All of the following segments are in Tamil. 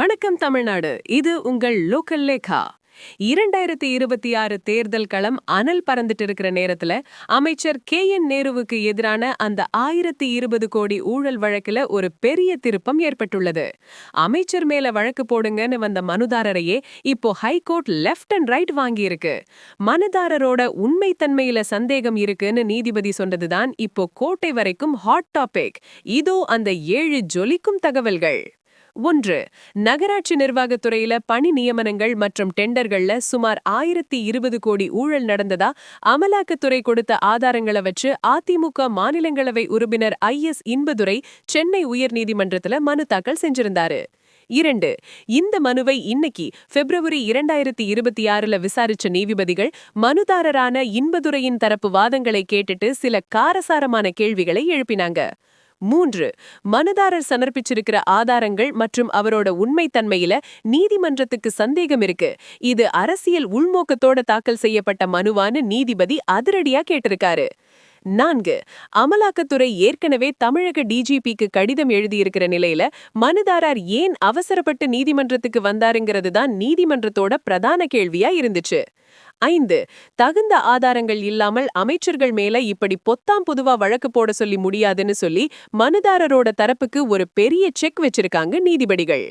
வணக்கம் தமிழ்நாடு. இது உங்கள் லோக்கல் லேகா. 2026 தேர்தல் களம் அனல் பறந்துட்டு இருக்கிற நேரத்துல அமைச்சர் KN நேருவுக்கு எதிரான அந்த 1020 கோடி ஊழல் வழக்குல ஒரு பெரிய திருப்பம் ஏற்பட்டுள்ளது. அமைச்சர் மேல வழக்கு போடுங்கன்னு வந்த மனுதாரரையே இப்போ ஹைகோர்ட் லெஃப்ட் அண்ட் ரைட் வாங்கியிருக்கு. மனுதாரரோட உண்மைத்தன்மையில சந்தேகம் இருக்குன்னு நீதிபதி சொன்னதுதான் இப்போ கோட்டை வரைக்கும் ஹாட் டாபிக். இதோ அந்த 7 ஜொலிக்கும் தகவல்கள். 1. நகராட்சி நிர்வாகத்துறையில பணி நியமனங்கள் மற்றும் டெண்டர்கள்ல சுமார் 1020 கோடி ஊழல் நடந்ததா அமலாக்கத்துறை கொடுத்த ஆதாரங்களை வச்சு அதிமுக மாநிலங்களவை உறுப்பினர் IS இன்பதுரை சென்னை உயர்நீதிமன்றத்துல மனு தாக்கல் செஞ்சிருந்தாரு. 2. இந்த மனுவை இன்னைக்கு பிப்ரவரி 2026ல விசாரிச்ச நீதிபதிகள் மனுதாரரான இன்பதுரையின் தரப்பு வாதங்களை கேட்டுட்டு சில காரசாரமான கேள்விகளை எழுப்பினாங்க. 3. மனுதாரர் சமர்ப்பிச்சிருக்கிற ஆதாரங்கள் மற்றும் அவரோட உண்மைத்தன்மையில நீதிமன்றத்துக்கு சந்தேகம் இருக்கு. இது அரசியல் உள்நோக்கத்தோட தாக்கல் செய்யப்பட்ட மனுவான்னு நீதிபதி அதிரடியா கேட்டிருக்காரு. 4. அமலாக்கத்துறை ஏற்கனவே தமிழக DGPக்கு கடிதம் எழுதியிருக்கிற நிலையில மனுதாரர் ஏன் அவசரப்பட்டு நீதிமன்றத்துக்கு வந்தாருங்கிறது தான் நீதிமன்றத்தோட பிரதான கேள்வியா இருந்துச்சு. 5. தகுந்த ஆதாரங்கள் இல்லாமல் அமைச்சர்கள் மேல இப்படி பொத்தாம் பொதுவா வழக்கு போட சொல்லி முடியாதுன்னு சொல்லி மனுதாரரோட தரப்புக்கு ஒரு பெரிய செக் வச்சிருக்காங்க நீதிபதிகள்.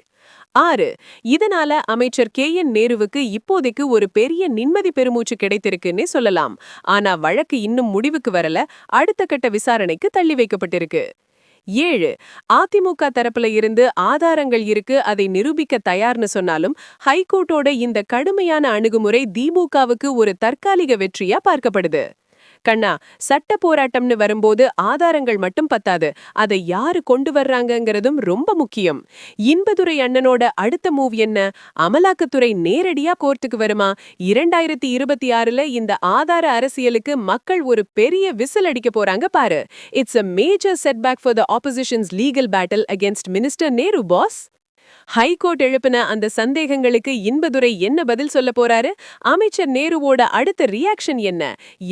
6. இதனால அமைச்சர் KN நேருவுக்கு இப்போதைக்கு ஒரு பெரிய நிம்மதி பெருமூச்சு கிடைத்திருக்குன்னே சொல்லலாம். ஆனா வழக்கு இன்னும் முடிவுக்கு வரல, அடுத்த கட்ட விசாரணைக்கு தள்ளி வைக்கப்பட்டிருக்கு. 7. அதிமுக தரப்புல இருந்து ஆதாரங்கள் இருக்கு, அதை நிரூபிக்க தயார்னு சொன்னாலும் ஹைகோர்ட்டோட இந்த கடுமையான அணுகுமுறை திமுகவுக்கு ஒரு தற்காலிக வெற்றியா பார்க்கப்படுது. கண்ணா, சட்ட போராட்டம்னு வரும்போது ஆதாரங்கள் மட்டும் பத்தாது, அதை யாரு கொண்டு வர்றாங்கங்கிறதும் ரொம்ப முக்கியம். இன்பதுரை அண்ணனோட அடுத்த மூவ் என்ன? அமலாக்கத்துறை நேரடியா கோர்ட்டுக்கு வருமா? 2026ல இந்த ஆதார அரசியலுக்கு மக்கள் ஒரு பெரிய விசில் அடிக்க போறாங்க பாரு. It's a major setback for the opposition's legal battle against Minister Nehru, boss. High court எழுப்பின அந்த சந்தேகங்களுக்கு இன்பதுரை என்ன பதில் சொல்ல போறாரு? அமைச்சர் நேருவோட அடுத்த ரியாக்ஷன் என்ன?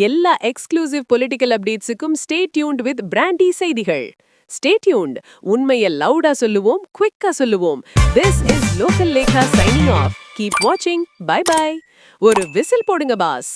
எல்லா எக்ஸ்க்ளூசிவ் பொலிட்டிக்கல் அப்டேட்ஸுக்கும் ஸ்டே டியூன்ட் வித் பிராண்டி செய்திகள். Stay tuned. உண்மையை லவுடா சொல்லுவோம், குவிக்கா சொல்லுவோம். This is Local Lekha signing off. Keep watching. Bye bye. ஒரு விசில் போடுங்க பாஸ்.